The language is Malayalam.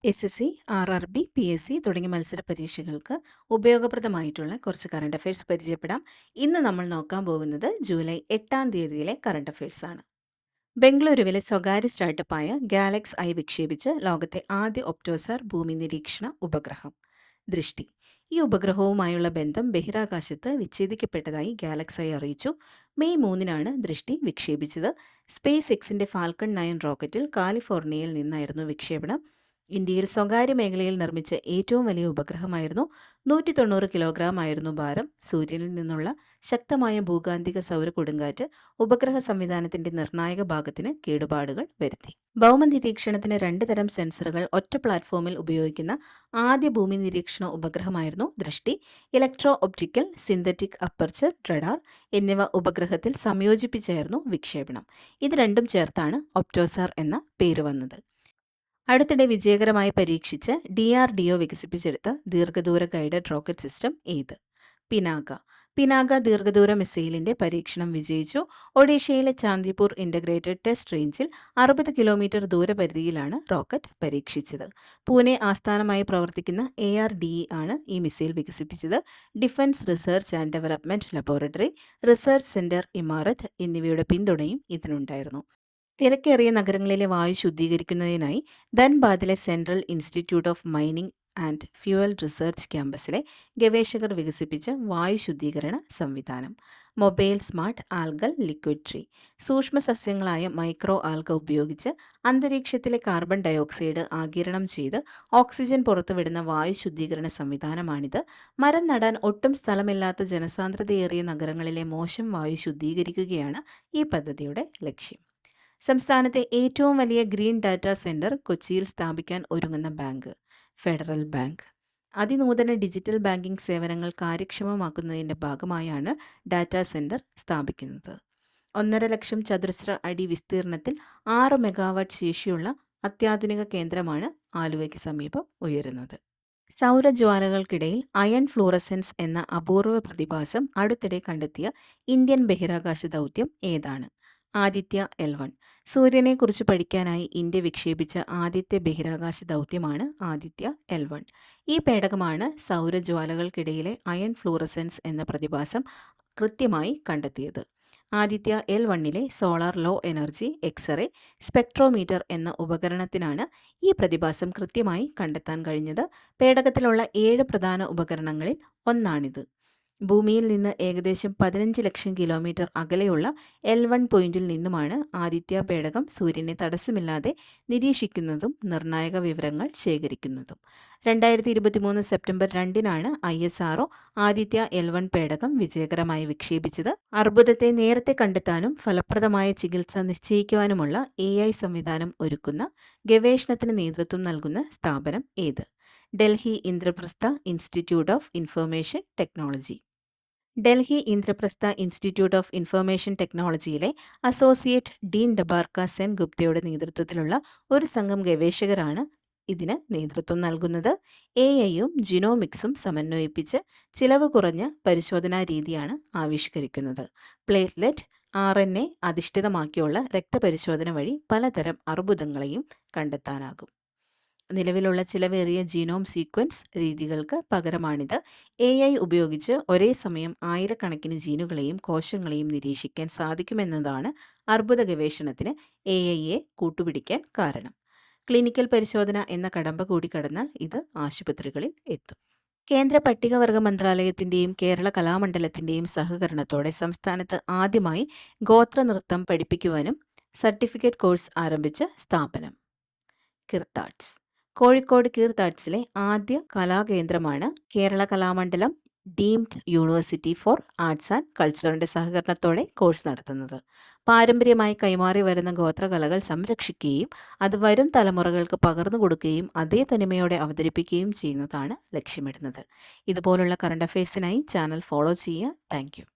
SSC, RRB, PSC തുടങ്ങിയ മത്സര പരീക്ഷകൾക്ക് ഉപയോഗപ്രദമായിട്ടുള്ള കുറച്ച് കറണ്ട് അഫയേഴ്സ് പരിചയപ്പെടാം. ഇന്ന് നമ്മൾ നോക്കാൻ പോകുന്നത് ജൂലൈ 8-ാം തീയതിയിലെ കറണ്ട് അഫയേഴ്സ് ആണ്. ബംഗളൂരുവിലെ സ്വകാര്യ സ്റ്റാർട്ടപ്പായ ഗാലക്സ് ഐ വിക്ഷേപിച്ച് ലോകത്തെ ആദ്യ ഒപ്റ്റോസാർ ഭൂമി നിരീക്ഷണ ഉപഗ്രഹം ദൃഷ്ടി. ഈ ഉപഗ്രഹവുമായുള്ള ബന്ധം ബഹിരാകാശത്ത് വിച്ഛേദിക്കപ്പെട്ടതായി ഗാലക്സ് ഐ അറിയിച്ചു. മെയ് 3-നാണ് ദൃഷ്ടി വിക്ഷേപിച്ചത്. സ്പേസ് എക്സിന്റെ ഫാൽക്കൺ 9 റോക്കറ്റിൽ കാലിഫോർണിയയിൽ നിന്നായിരുന്നു വിക്ഷേപണം. ഇന്ത്യയിൽ സ്വകാര്യ മേഖലയിൽ നിർമ്മിച്ച ഏറ്റവും വലിയ ഉപഗ്രഹമായിരുന്നു. 190 കിലോഗ്രാം ആയിരുന്നു ഭാരം. സൂര്യനിൽ നിന്നുള്ള ശക്തമായ ഭൂകാന്തിക സൗര കൊടുങ്കാറ്റ് ഉപഗ്രഹ സംവിധാനത്തിന്റെ നിർണായക ഭാഗത്തിന് കേടുപാടുകൾ വരുത്തി. ഭൗമ നിരീക്ഷണത്തിന് 2 തരം സെൻസറുകൾ ഒറ്റ പ്ലാറ്റ്ഫോമിൽ ഉപയോഗിക്കുന്ന ആദ്യ ഭൂമി നിരീക്ഷണ ഉപഗ്രഹമായിരുന്നു ദൃഷ്ടി. Electro optical, synthetic aperture radar എന്നിവ ഉപഗ്രഹത്തിൽ സംയോജിപ്പിച്ചായിരുന്നു വിക്ഷേപണം. ഇത് രണ്ടും ചേർത്താണ് ഒപ്റ്റോസാർ എന്ന പേര് വന്നത്. അടുത്തിടെ വിജയകരമായി പരീക്ഷിച്ച് DRDO വികസിപ്പിച്ചെടുത്ത ദീർഘദൂര ഗൈഡഡ് റോക്കറ്റ് സിസ്റ്റം ഏത്? പിനാക ദീർഘദൂര മിസൈലിന്റെ പരീക്ഷണം വിജയിച്ചു. ഒഡീഷയിലെ ചാന്ദിപൂർ ഇന്റഗ്രേറ്റഡ് ടെസ്റ്റ് റേഞ്ചിൽ 60 കിലോമീറ്റർ ദൂരപരിധിയിലാണ് റോക്കറ്റ് പരീക്ഷിച്ചത്. പൂനെ ആസ്ഥാനമായി പ്രവർത്തിക്കുന്ന ARDE ആണ് ഈ മിസൈൽ വികസിപ്പിച്ചത്. Defence research and development laboratory, research centre Imarat എന്നിവയുടെ പിന്തുണയും ഇതിനുണ്ടായിരുന്നു. തിരക്കേറിയ നഗരങ്ങളിലെ വായു ശുദ്ധീകരിക്കുന്നതിനായി ധൻബാദിലെ central institute of mining and fuel research ക്യാമ്പസിലെ ഗവേഷകർ വികസിപ്പിച്ച വായു ശുദ്ധീകരണ സംവിധാനം. Mobile smart algal liquid tree. സൂക്ഷ്മ സസ്യങ്ങളായ മൈക്രോ ആൽഗ ഉപയോഗിച്ച് അന്തരീക്ഷത്തിലെ കാർബൺ ഡയോക്സൈഡ് ആഗിരണം ചെയ്ത് ഓക്സിജൻ പുറത്തുവിടുന്ന വായു ശുദ്ധീകരണ സംവിധാനമാണിത്. മരം നടാൻ ഒട്ടും സ്ഥലമില്ലാത്ത ജനസാന്ദ്രതയേറിയ നഗരങ്ങളിലെ മോശം വായു ശുദ്ധീകരിക്കുകയാണ് ഈ പദ്ധതിയുടെ ലക്ഷ്യം. സംസ്ഥാനത്തെ ഏറ്റവും വലിയ ഗ്രീൻ ഡാറ്റാ സെന്റർ കൊച്ചിയിൽ സ്ഥാപിക്കാൻ ഒരുങ്ങുന്ന ബാങ്ക് ഫെഡറൽ ബാങ്ക്. അതിനൂതന ഡിജിറ്റൽ ബാങ്കിംഗ് സേവനങ്ങൾ കാര്യക്ഷമമാക്കുന്നതിൻ്റെ ഭാഗമായാണ് ഡാറ്റാ സെന്റർ സ്ഥാപിക്കുന്നത്. 1.5 ലക്ഷം ചതുരശ്ര അടി വിസ്തീർണത്തിൽ 6 മെഗാവാട്ട് ശേഷിയുള്ള അത്യാധുനിക കേന്ദ്രമാണ് ആലുവയ്ക്ക് സമീപം ഉയരുന്നത്. സൗരജ്വാലകൾക്കിടയിൽ അയൺ ഫ്ലൂറസെൻസ് എന്ന അപൂർവ പ്രതിഭാസം അടുത്തിടെ കണ്ടെത്തിയ ഇന്ത്യൻ ബഹിരാകാശ ദൗത്യം ഏതാണ്? ആദിത്യ L1. സൂര്യനെക്കുറിച്ച് പഠിക്കാനായി ഇന്ത്യ വിക്ഷേപിച്ച ആദ്യത്തെ ബഹിരാകാശ ദൗത്യമാണ് ആദിത്യ L1. ഈ പേടകമാണ് സൗരജ്വാലകൾക്കിടയിലെ അയൺ ഫ്ലൂറസെൻസ് എന്ന പ്രതിഭാസം കൃത്യമായി കണ്ടെത്തിയത്. ആദിത്യ L1ലെ solar low energy X-ray spectrometer എന്ന ഉപകരണത്തിനാണ് ഈ പ്രതിഭാസം കൃത്യമായി കണ്ടെത്താൻ കഴിഞ്ഞത്. പേടകത്തിലുള്ള 7 പ്രധാന ഉപകരണങ്ങളിൽ ഒന്നാണിത്. ഭൂമിയിൽ നിന്ന് ഏകദേശം 15 ലക്ഷം കിലോമീറ്റർ അകലെയുള്ള L1 പോയിന്റിൽ നിന്നുമാണ് ആദിത്യ പേടകം സൂര്യനെ തടസ്സമില്ലാതെ നിരീക്ഷിക്കുന്നതും നിർണായക വിവരങ്ങൾ ശേഖരിക്കുന്നതും. 2023 സെപ്റ്റംബർ 2-നാണ് ISRO ആദിത്യ L1 പേടകം വിജയകരമായി വിക്ഷേപിച്ചത്. അർബുദത്തെ നേരത്തെ കണ്ടെത്താനും ഫലപ്രദമായ ചികിത്സ നിശ്ചയിക്കുവാനുമുള്ള AI സംവിധാനം ഒരുക്കുന്ന ഗവേഷണത്തിന് നേതൃത്വം നൽകുന്ന സ്ഥാപനം ഏത്? Delhi Indraprastha institute of information technology. Delhi Indraprastha institute of information ടെക്നോളജിയിലെ അസോസിയേറ്റ് ഡീൻ ഡബാർക്ക സെൻ ഗുപ്തയുടെ നേതൃത്വത്തിലുള്ള ഒരു സംഘം ഗവേഷകരാണ് ഇതിന് നേതൃത്വം നൽകുന്നത്. AI-യും ജിനോമിക്സും സമന്വയിപ്പിച്ച് ചിലവ് കുറഞ്ഞ പരിശോധനാ രീതിയാണ് ആവിഷ്കരിക്കുന്നത്. പ്ലേറ്റ്ലെറ്റ് RNA അധിഷ്ഠിതമാക്കിയുള്ള രക്തപരിശോധന വഴി പലതരം അർബുദങ്ങളെയും കണ്ടെത്താനാകും. നിലവിലുള്ള ചിലവേറിയ ജീനോം സീക്വൻസ് രീതികൾക്ക് പകരമാണിത്. AI ഉപയോഗിച്ച് ഒരേ സമയം ആയിരക്കണക്കിന് ജീനുകളെയും കോശങ്ങളെയും നിരീക്ഷിക്കാൻ സാധിക്കുമെന്നതാണ് അർബുദ ഗവേഷണത്തിന് AIയെ കൂട്ടുപിടിക്കാൻ കാരണം. ക്ലിനിക്കൽ പരിശോധന എന്ന കടമ്പ കൂടി കടന്നാൽ ഇത് ആശുപത്രികളിൽ എത്തും. കേന്ദ്ര പട്ടികവർഗ മന്ത്രാലയത്തിൻ്റെയും കേരള കലാമണ്ഡലത്തിൻ്റെയും സഹകരണത്തോടെ സംസ്ഥാനത്ത് ആദ്യമായി ഗോത്രനൃത്തം പഠിപ്പിക്കുവാനും സർട്ടിഫിക്കറ്റ് കോഴ്സ് ആരംഭിച്ച സ്ഥാപനം കിർത്താഡ്സ്. കോഴിക്കോട് കിർത്താഡ്സിലെ ആദ്യ കലാകേന്ദ്രമാണ് Kerala Kalamandalam deemed university for arts and കൾച്ചറിന്റെ സഹകരണത്തോടെ കോഴ്സ് നടത്തുന്നത്. പാരമ്പര്യമായി കൈമാറി വരുന്ന ഗോത്രകലകൾ സംരക്ഷിക്കുകയും അത് വരും തലമുറകൾക്ക് പകർന്നു കൊടുക്കുകയും അതേ തനിമയോടെ അവതരിപ്പിക്കുകയും ചെയ്യുന്നതാണ് ലക്ഷ്യമിടുന്നത്. ഇതുപോലുള്ള കറണ്ട് അഫയേഴ്സിനായി ചാനൽ ഫോളോ ചെയ്യുക. Thank you.